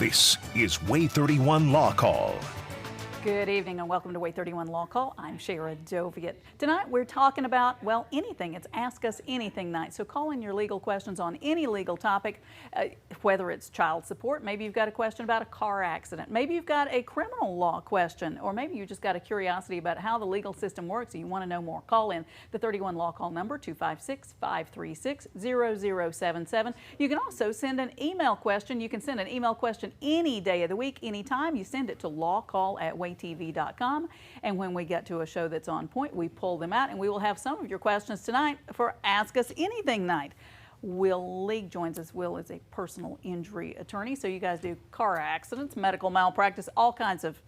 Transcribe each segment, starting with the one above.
This is WAAY 31 Law Call. Good evening and welcome to WAAY 31 Law Call. I'm Shara Doviet. Tonight we're talking about, well, anything. It's Ask Us Anything night. So call in your legal questions on any legal topic, whether it's child support, maybe you've got a question about a car accident, maybe you've got a criminal law question, or maybe you just got a curiosity about how the legal system works and you want to know more. Call in the 31 Law Call number 256-536-0077. You can also send an email question. You can send an email question any day of the week, anytime. You send it to lawcall@waaytv.com, and when we get to a show that's on point, we pull them out, and we will have some of your questions tonight for Ask Us Anything night. Will League joins us. Will is a personal injury attorney, so you guys do car accidents, medical malpractice, all kinds of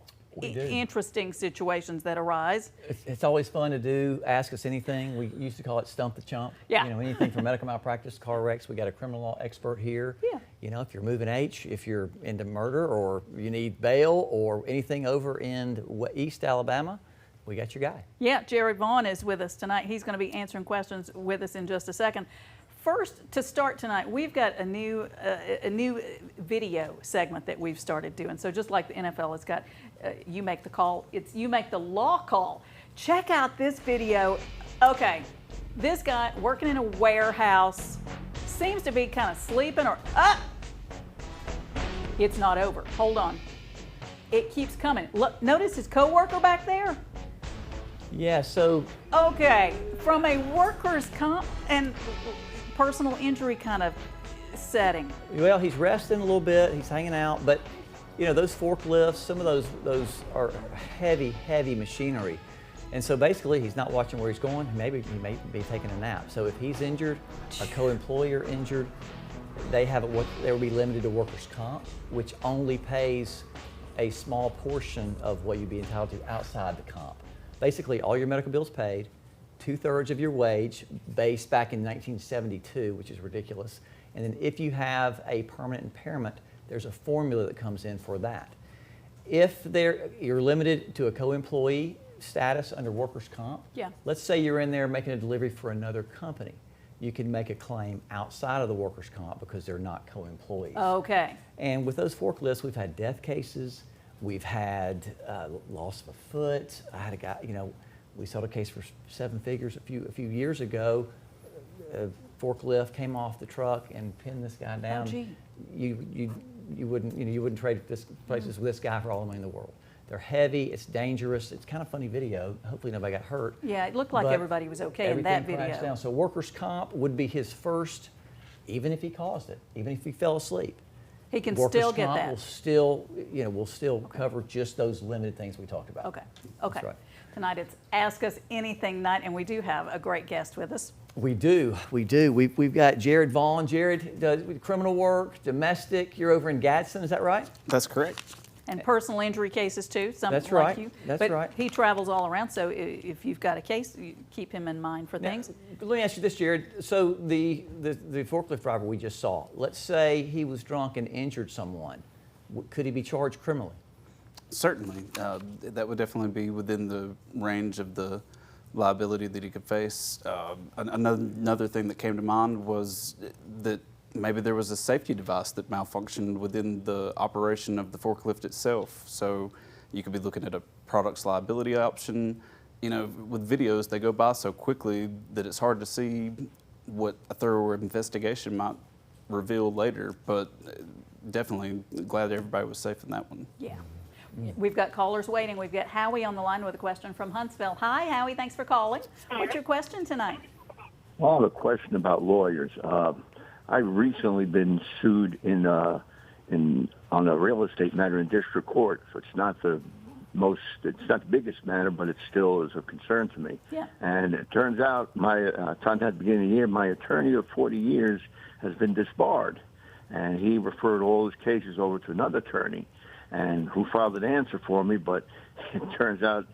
interesting situations that arise. It's always fun to do Ask Us Anything. We used to call it Stump the Chump. Yeah. You know, anything from medical malpractice, car wrecks. We got a criminal law expert here. Yeah. You know, if you're moving H, if you're into murder or you need bail or anything over in East Alabama, we got your guy. Yeah, Jared Vaughn is with us tonight. He's going to be answering questions with us in just a second. First, to start tonight, we've got a new video segment that we've started doing. So just like the NFL, it's got you make the call, it's you make the law call. Check out this video. Okay, this guy working in a warehouse seems to be kind of sleeping or it's not over. Hold on. It keeps coming. Look, notice his coworker back there? Yeah, so. Okay, from a workers' comp and personal injury kind of setting. Well, he's resting a little bit, he's hanging out, but you know, those forklifts, some of those are heavy machinery. And so basically he's not watching where he's going. Maybe he may be taking a nap. So if he's injured, a co-employer injured, they will be limited to workers' comp, which only pays a small portion of what you'd be entitled to outside the comp. Basically all your medical bills paid, 2/3 of your wage based back in 1972, which is ridiculous. And then if you have a permanent impairment, there's a formula that comes in for that. If you're limited to a co-employee status under workers' comp, yeah. Let's say you're in there making a delivery for another company. You can make a claim outside of the workers' comp because they're not co-employees. Okay. And with those forklifts, we've had death cases, we've had loss of a foot. I had a guy, you know, we settled a case for 7 figures a few years ago. A forklift came off the truck and pinned this guy down. Oh, gee. You wouldn't trade places with this guy for all the money in the world. They're heavy. It's dangerous. It's kind of funny video. Hopefully nobody got hurt. Yeah, it looked like everybody was okay in that video. Crashed down. So workers' comp would be his first, even if he caused it, even if he fell asleep. He can still get that. Will still cover just those limited things we talked about. Okay. Okay. That's right. Tonight it's Ask Us Anything night, and we do have a great guest with us. We do. We've got Jared Vaughn. Jared does criminal work, domestic. You're over in Gadsden, is that right? That's correct. And personal injury cases too. That's like right. You. That's right. He travels all around, so if you've got a case, you keep him in mind for things. Now, let me ask you this, Jared. So the forklift driver we just saw, let's say he was drunk and injured someone. Could he be charged criminally? Certainly. That would definitely be within the range of the liability that he could face. Another thing that came to mind was that maybe there was a safety device that malfunctioned within the operation of the forklift itself. So you could be looking at a products liability option. You know, with videos, they go by so quickly that it's hard to see what a thorough investigation might reveal later, but definitely glad everybody was safe in that one. Yeah. We've got callers waiting. We've got Howie on the line with a question from Huntsville. Hi, Howie. Thanks for calling. What's your question tonight? Well, I have a question about lawyers. I've recently been sued on a real estate matter in district court, so it's not the biggest matter, but it still is of concern to me. Yeah. And it turns out at the beginning of the year, my attorney of 40 years has been disbarred, and he referred all his cases over to another attorney, and who filed an answer for me. But it turns out,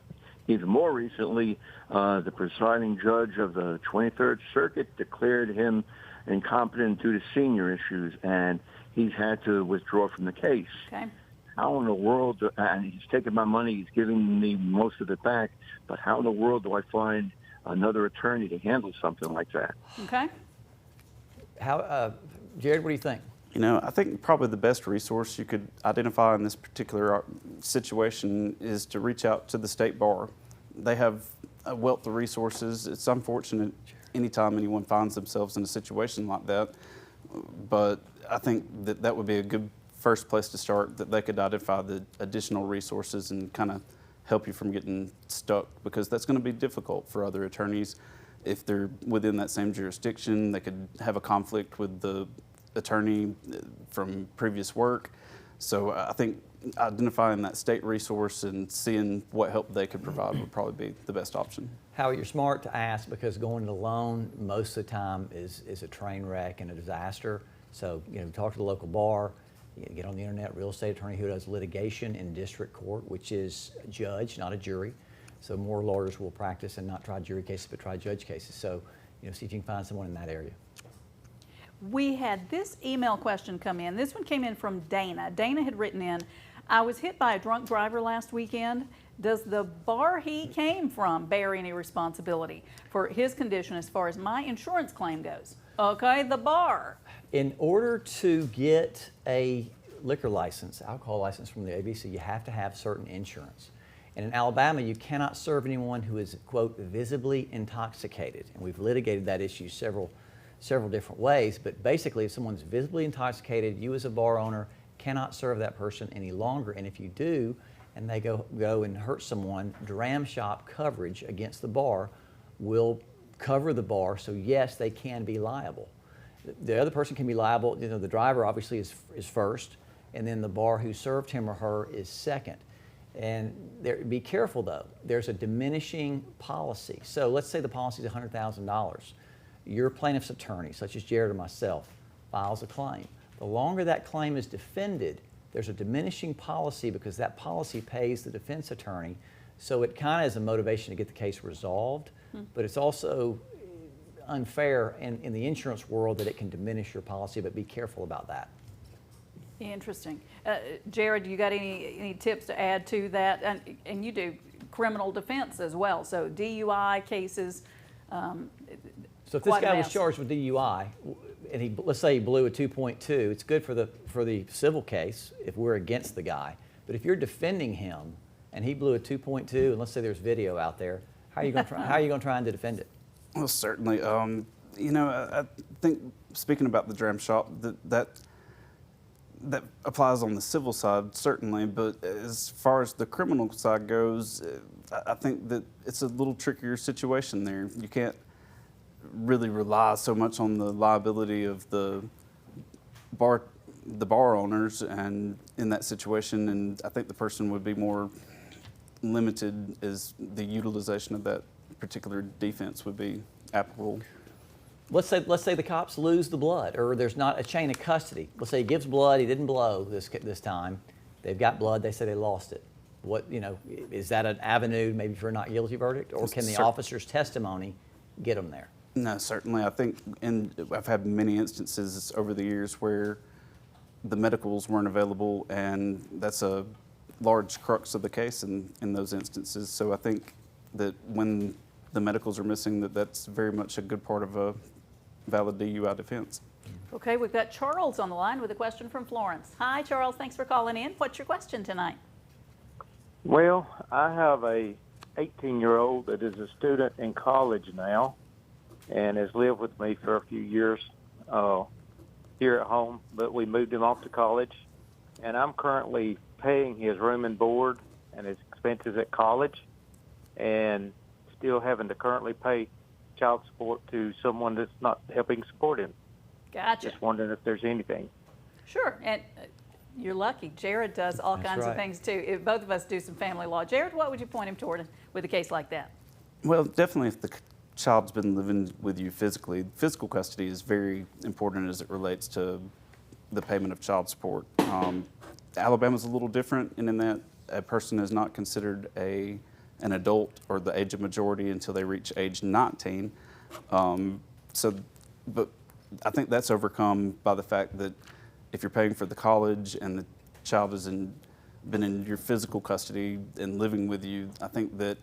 even more recently, the presiding judge of the 23rd Circuit declared him incompetent due to senior issues, and he's had to withdraw from the case. Okay. How in the world, and he's taken my money, he's giving me most of it back, but how in the world do I find another attorney to handle something like that? Okay. Jared, what do you think? You know, I think probably the best resource you could identify in this particular situation is to reach out to the state bar. They have a wealth of resources. It's unfortunate anytime anyone finds themselves in a situation like that, but I think that that would be a good first place to start, that they could identify the additional resources and kind of help you from getting stuck, because that's going to be difficult for other attorneys. If they're within that same jurisdiction, they could have a conflict with the attorney from previous work. So I think identifying that state resource and seeing what help they could provide would probably be the best option. Howard, you're smart to ask, because going it alone most of the time is a train wreck and a disaster. So, you know, talk to the local bar, get on the internet, real estate attorney who does litigation in district court, which is a judge, not a jury. So more lawyers will practice and not try jury cases, but try judge cases. So, you know, see if you can find someone in that area. We had this email question come in. This one came in from Dana. Dana had written in, I was hit by a drunk driver last weekend. Does the bar he came from bear any responsibility for his condition as far as my insurance claim goes? Okay, the bar. In order to get a liquor license, alcohol license from the ABC, you have to have certain insurance. And in Alabama, you cannot serve anyone who is, quote, visibly intoxicated. And we've litigated that issue several different ways, but basically if someone's visibly intoxicated, you as a bar owner cannot serve that person any longer. And if you do, and they go and hurt someone, dram shop coverage against the bar will cover the bar, so yes, they can be liable. The other person can be liable, you know, the driver obviously is first, and then the bar who served him or her is second. And be careful though, there's a diminishing policy. So let's say the policy is $100,000. Your plaintiff's attorney, such as Jared or myself, files a claim. The longer that claim is defended, there's a diminishing policy, because that policy pays the defense attorney. So it kind of is a motivation to get the case resolved, but it's also unfair in the insurance world that it can diminish your policy, but be careful about that. Interesting. Jared, you got any tips to add to that? And you do criminal defense as well, so DUI cases. So if this guy was charged with DUI, and let's say he blew a 2.2, it's good for the civil case if we're against the guy. But if you're defending him and he blew a 2.2, and let's say there's video out there, how are you going to try and defend it? Well, certainly. You know, I think, speaking about the dram shop, that applies on the civil side, certainly, but as far as the criminal side goes, I think that it's a little trickier situation there. You can't really rely so much on the liability of the bar owners and in that situation, and I think the person would be more limited as the utilization of that particular defense would be applicable. Let's say the cops lose the blood, or there's not a chain of custody. Let's say he gives blood, he didn't blow this time. They've got blood, they say they lost it. What, you know, is that an avenue maybe for a not guilty verdict, or can the officer's testimony get them there? No, certainly. I think, and I've had many instances over the years where the medicals weren't available, and that's a large crux of the case in those instances. So I think that when the medicals are missing, that's very much a good part of a valid DUI defense. Okay, we've got Charles on the line with a question from Florence. Hi, Charles. Thanks for calling in. What's your question tonight? Well, I have a 18-year-old that is a student in college now and has lived with me for a few years here at home, but we moved him off to college, and I'm currently paying his room and board and his expenses at college, and still having to currently pay child support to someone that's not helping support him. Gotcha. Just wondering if there's anything. Sure, and you're lucky. Jared does all kinds of things too. If both of us do some family law. Jared, what would you point him toward with a case like that? Well, definitely if the child's been living with you physically, physical custody is very important as it relates to the payment of child support. Alabama's a little different in that a person is not considered an adult or the age of majority until they reach age 19. But I think that's overcome by the fact that if you're paying for the college and the child has been in your physical custody and living with you, I think that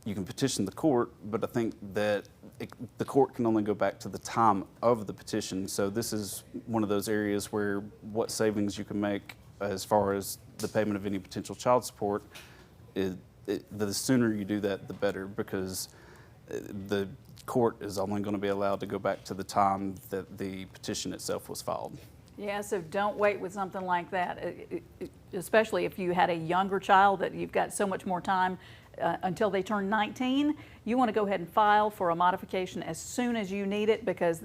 you can petition the court, but I think that the court can only go back to the time of the petition. So this is one of those areas where what savings you can make as far as the payment of any potential child support, the sooner you do that, the better, because the court is only going to be allowed to go back to the time that the petition itself was filed. Yeah, so don't wait with something like that, especially if you had a younger child that you've got so much more time until they turn 19. You want to go ahead and file for a modification as soon as you need it, because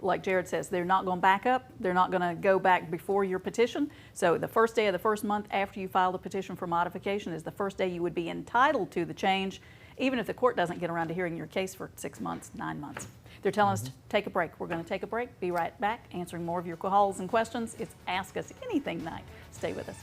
like Jared says, they're not going to back up. They're not going to go back before your petition. So the first day of the first month after you file the petition for modification is the first day you would be entitled to the change, even if the court doesn't get around to hearing your case for 6 months, 9 months. They're telling us to take a break. We're going to take a break, be right back, answering more of your calls and questions. It's Ask Us Anything night. Stay with us.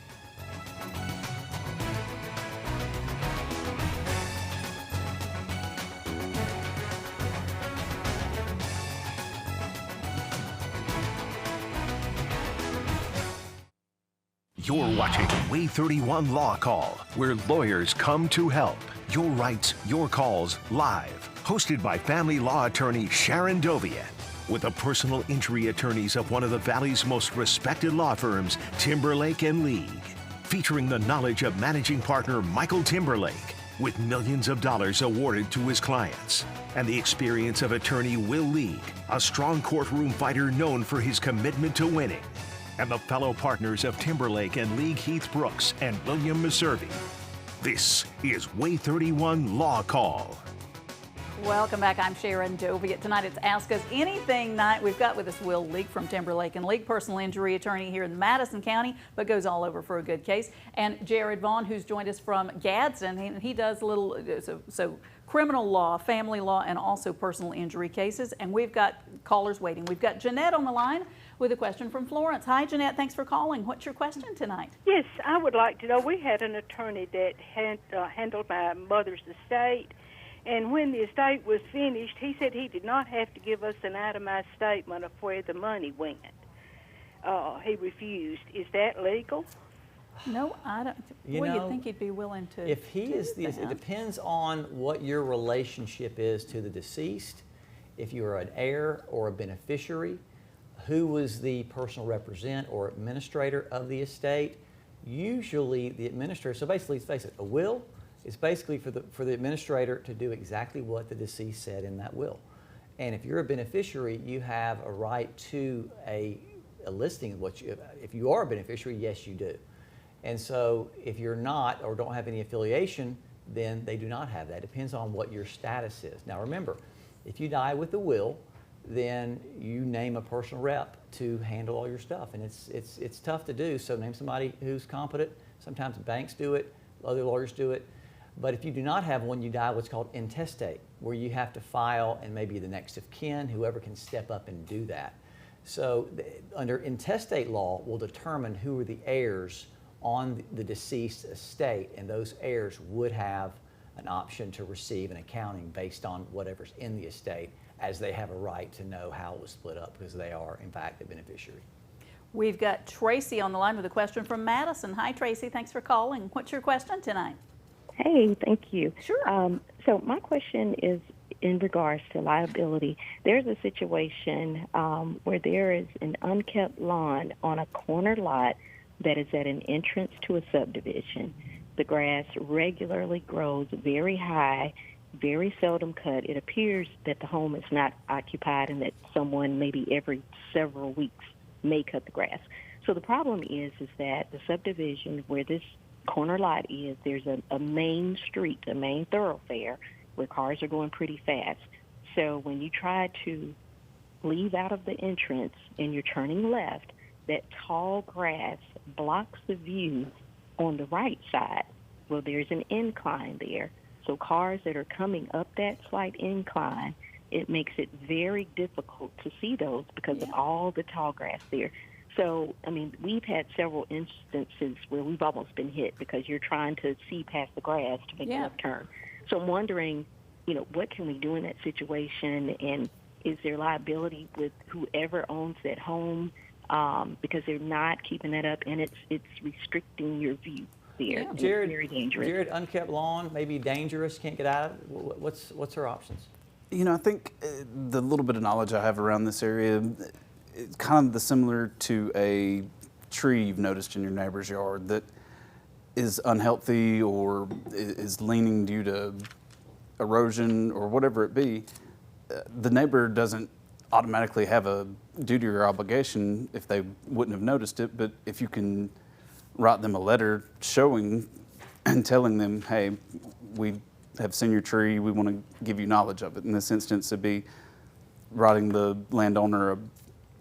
You're watching WAAY 31 Law Call, where lawyers come to help. Your rights, your calls, live. Hosted by family law attorney Sharon Doviet, with the personal injury attorneys of one of the Valley's most respected law firms, Timberlake and League. Featuring the knowledge of managing partner Michael Timberlake, with millions of dollars awarded to his clients. And the experience of attorney Will League, a strong courtroom fighter known for his commitment to winning. And the fellow partners of Timberlake and League Heath Brooks and William Meservey. This is WAAY 31 Law Call. Welcome back. I'm Sharon Doviet. Tonight it's Ask Us Anything night. We've got with us Will League from Timberlake and League, personal injury attorney here in Madison County, but goes all over for a good case. And Jared Vaughn, who's joined us from Gadsden. He does a little, so criminal law, family law, and also personal injury cases. And we've got callers waiting. We've got Jeanette on the line with a question from Florence. Hi, Jeanette. Thanks for calling. What's your question tonight? Yes, I would like to know. We had an attorney that handled my mother's estate, and when the estate was finished, he said he did not have to give us an itemized statement of where the money went. He refused. Is that legal? No, I don't. Well, you'd think he'd be willing to. If he is, it depends on what your relationship is to the deceased. If you're an heir or a beneficiary, who was the personal representative or administrator of the estate? Usually the administrator, so basically, let's face it, a will is basically for the administrator to do exactly what the deceased said in that will. And if you're a beneficiary, you have a right to a listing of what you, if you are a beneficiary, yes you do. And so if you're not or don't have any affiliation, then they do not have that. It depends on what your status is. Now remember, if you die with a will, then you name a personal rep to handle all your stuff. And it's tough to do, so name somebody who's competent. Sometimes banks do it, other lawyers do it. But if you do not have one, you die what's called intestate, where you have to file and maybe the next of kin, whoever can step up and do that. So under intestate law, will determine who are the heirs on the deceased estate, and those heirs would have an option to receive an accounting based on whatever's in the estate, as they have a right to know how it was split up because they are, in fact, the beneficiary. We've got Tracy on the line with a question from Madison. Hi, Tracy. Thanks for calling. What's your question tonight? Hey, thank you. Sure. So my question is in regards to liability. There's a situation where there is an unkept lawn on a corner lot that is at an entrance to a subdivision. The grass regularly grows very high, very seldom cut. It appears that the home is not occupied and that someone maybe every several weeks may cut the grass. So the problem is that the subdivision where this corner lot is, there's a main street, a main thoroughfare where cars are going pretty fast. So when you try to leave out of the entrance and you're turning left, that tall grass blocks the view on the right side. Well, there's an incline there. So cars that are coming up that slight incline, it makes it very difficult to see those because of all the tall grass there. So, I mean, we've had several instances where we've almost been hit because you're trying to see past the grass to make a left turn. So I'm wondering, what can we do in that situation, and is there liability with whoever owns that home because they're not keeping that up, and it's restricting your view? there. Yeah. And Jared, it's very dangerous. Jared, unkept lawn, maybe dangerous, can't get out of it. What's her options? You know, I think the little bit of knowledge I have around this area, it's kind of similar to a tree you've noticed in your neighbor's yard that is unhealthy or is leaning due to erosion or whatever it be. The neighbor doesn't automatically have a duty or obligation if they wouldn't have noticed it, but if you can write them a letter showing and telling them, hey, we have seen your tree, we want to give you knowledge of it. In this instance, it'd be writing the landowner a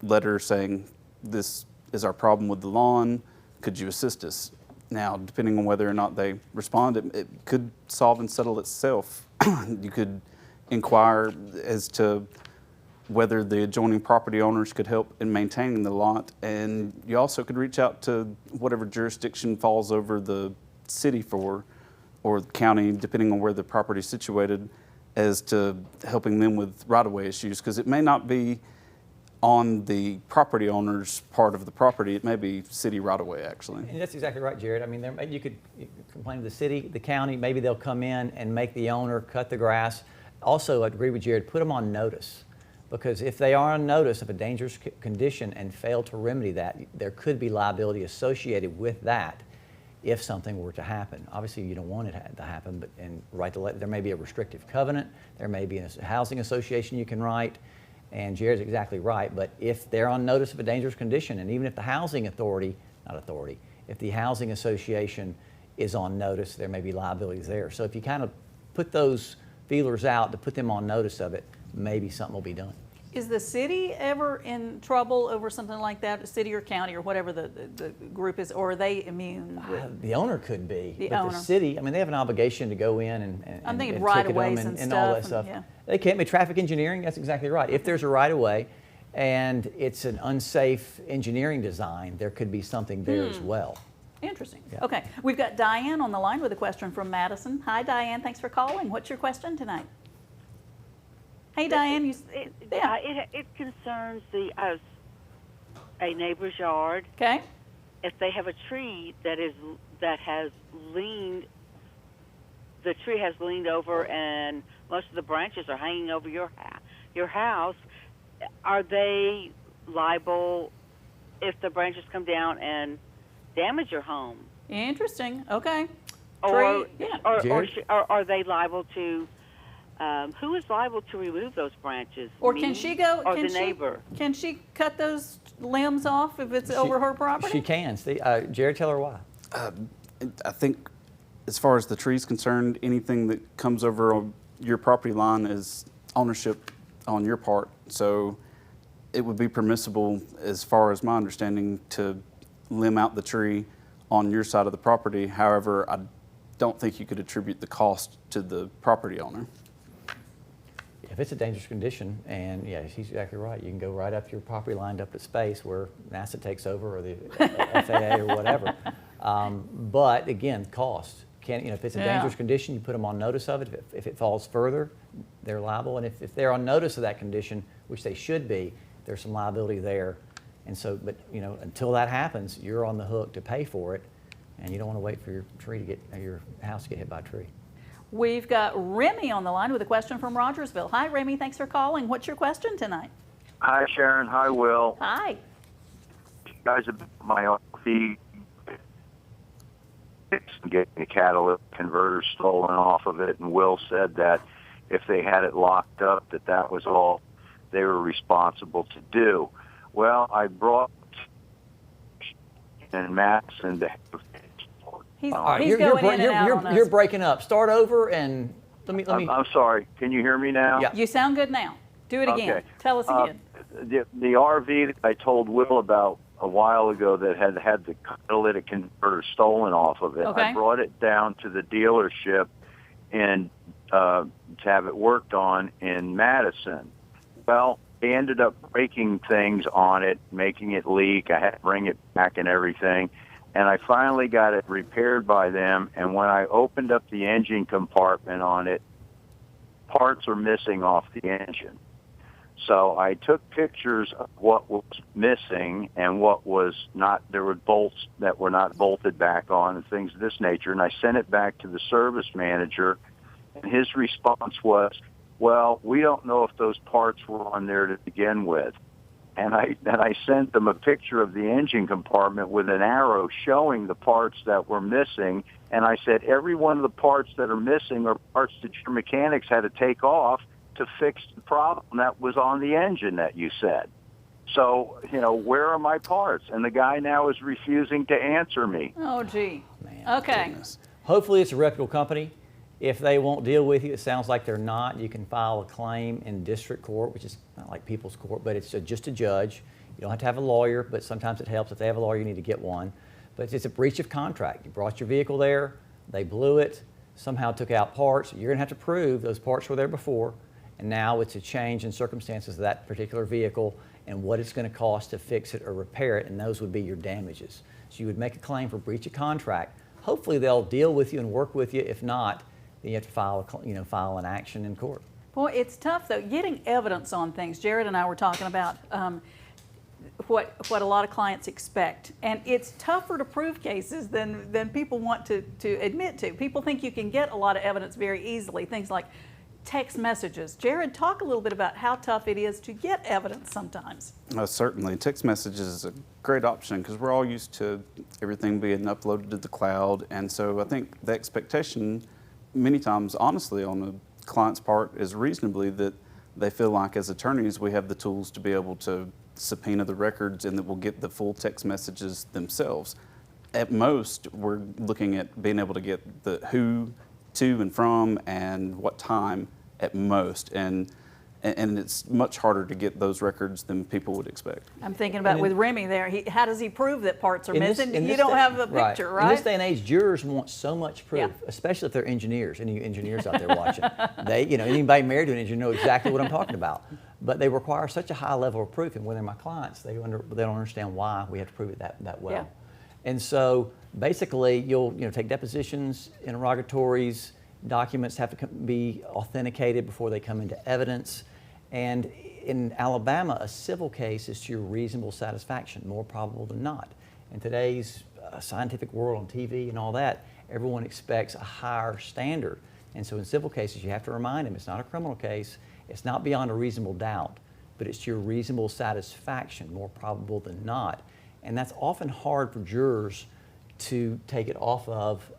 letter saying, this is our problem with the lawn, could you assist us? Now, depending on whether or not they respond, it could solve and settle itself. You could inquire as to whether the adjoining property owners could help in maintaining the lot, and you also could reach out to whatever jurisdiction falls over the city for, or the county, depending on where the property is situated, as to helping them with right-of-way issues, because it may not be on the property owner's part of the property, it may be city right-of-way, actually. And that's exactly right, Jared. I mean, you could complain to the city, the county, maybe they'll come in and make the owner cut the grass. Also, I'd agree with Jared, put them on notice. Because if they are on notice of a dangerous condition and fail to remedy that, there could be liability associated with that if something were to happen. Obviously, you don't want it to happen, but there may be a restrictive covenant, there may be a housing association you can write, and Jared's exactly right, but if they're on notice of a dangerous condition, and even if the housing if the housing association is on notice, there may be liabilities there. So if you kind of put those feelers out to put them on notice of it, maybe something will be done. Is the city ever in trouble over something like that, city or county or whatever the group is, or are they immune? The owner could be, The but owner. the city, I mean, they have an obligation to go in and I'm thinking and right-of-ways ticket them and all that stuff, stuff. and- They can't be traffic engineering, that's exactly right. If there's a right-of-way and it's an unsafe engineering design, there could be something there as well. Interesting. Yeah. Okay, we've got Diane on the line with a question from Madison. Hi, Diane, thanks for calling. What's your question tonight? Hey, Diane, It concerns a neighbor's yard. Okay. If they have a tree that has leaned, the tree has leaned over, and most of the branches are hanging over your house. Are they liable if the branches come down and damage your home? Interesting. Okay. Or Tree, are they liable to? Who is liable to remove those branches? Or Me can she go? Or can the neighbor? Can she cut those limbs off if it's over her property? She can. Jared, tell her why. I think as far as the tree's concerned, anything that comes over on your property line is ownership on your part. So it would be permissible, as far as my understanding, to limb out the tree on your side of the property. However, I don't think you could attribute the cost to the property owner. If it's a dangerous condition, and yeah, she's exactly right, you can go right up your property line up to space where NASA takes over or the FAA or whatever. But again, cost. If it's a dangerous condition, you put them on notice of it. If it falls further, they're liable. And if they're on notice of that condition, which they should be, there's some liability there. And so, but until that happens, you're on the hook to pay for it, and you don't want to wait for your house to get hit by a tree. We've got Remy on the line with a question from Rogersville. Hi, Remy. Thanks for calling. What's your question tonight? Hi, Sharon. Hi, Will. Hi. You guys have been my RV getting a catalytic converter stolen off of it, and Will said that if they had it locked up, that was all they were responsible to do. Well, I brought in Madison to have He's You're going in and out on us. You're breaking up. Start over and let me. I'm sorry. Can you hear me now? Yeah. You sound good now. Do it again. Okay. Tell us again. The RV that I told Will about a while ago that had the catalytic converter stolen off of it, Okay. I brought it down to the dealership and to have it worked on in Madison. Well, they ended up breaking things on it, making it leak. I had to bring it back and everything. And I finally got it repaired by them, and when I opened up the engine compartment on it, parts are missing off the engine. So I took pictures of what was missing and what was not. There were bolts that were not bolted back on and things of this nature. And I sent it back to the service manager, and his response was, well, we don't know if those parts were on there to begin with. And I sent them a picture of the engine compartment with an arrow showing the parts that were missing. And I said, every one of the parts that are missing are parts that your mechanics had to take off to fix the problem that was on the engine that you said. So, where are my parts? And the guy now is refusing to answer me. Oh, gee. Man, okay. goodness. Hopefully it's a reputable company. If they won't deal with you, it sounds like they're not, you can file a claim in district court, which is not like people's court, but it's just a judge. You don't have to have a lawyer, but sometimes it helps. If they have a lawyer, you need to get one. But it's a breach of contract. You brought your vehicle there, they blew it, somehow took out parts. You're going to have to prove those parts were there before, and now it's a change in circumstances of that particular vehicle and what it's going to cost to fix it or repair it, and those would be your damages. So you would make a claim for breach of contract. Hopefully they'll deal with you and work with you. If not, then you have to file an action in court. Boy, it's tough though, getting evidence on things. Jared and I were talking about what a lot of clients expect, and it's tougher to prove cases than people want to admit to. People think you can get a lot of evidence very easily, things like text messages. Jared, talk a little bit about how tough it is to get evidence sometimes. Certainly. Text messages is a great option because we're all used to everything being uploaded to the cloud, and so I think the expectation many times, honestly, on the client's part is reasonably that they feel like as attorneys we have the tools to be able to subpoena the records and that we'll get the full text messages themselves. At most, we're looking at being able to get the who, to and from, and what time at most. And it's much harder to get those records than people would expect. I'm thinking about with Remy there, how does he prove that parts are missing? You don't have a picture, right? In this day and age, jurors want so much proof, especially if they're engineers. Any engineers out there watching, anybody married to an engineer know exactly what I'm talking about. But they require such a high level of proof, and when they're my clients, they don't understand why we have to prove it that well. Yeah. And so basically, you'll take depositions, interrogatories, documents have to be authenticated before they come into evidence. And in Alabama, a civil case is to your reasonable satisfaction, more probable than not. In today's scientific world on TV and all that, everyone expects a higher standard. And so in civil cases, you have to remind them it's not a criminal case, it's not beyond a reasonable doubt, but it's to your reasonable satisfaction, more probable than not. And that's often hard for jurors to take it off of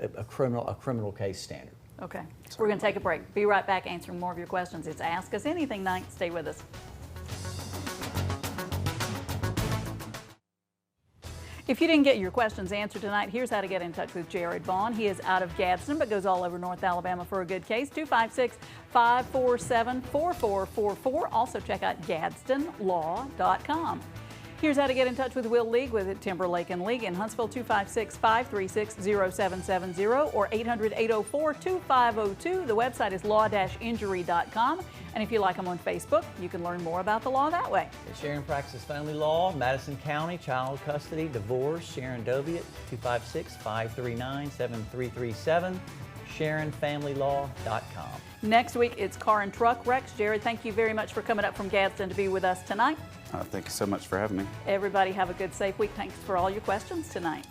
a criminal case standard. Okay, we're going to take a break. Be right back answering more of your questions. It's Ask Us Anything night. Stay with us. If you didn't get your questions answered tonight, here's how to get in touch with Jared Vaughn. He is out of Gadsden, but goes all over North Alabama for a good case. 256-547-4444. Also check out GadsdenLaw.com. Here's how to get in touch with Will League with Timberlake and League in Huntsville, 256-536-0770 or 800-804-2502. The website is law-injury.com. And if you like them on Facebook, you can learn more about the law that way. Sharon practices family law, Madison County, child custody, divorce. Sharon Doviet, 256-539-7337. SharonFamilyLaw.com. Next week, it's car and truck wrecks. Jared, thank you very much for coming up from Gadsden to be with us tonight. Thank you so much for having me. Everybody have a good, safe week. Thanks for all your questions tonight.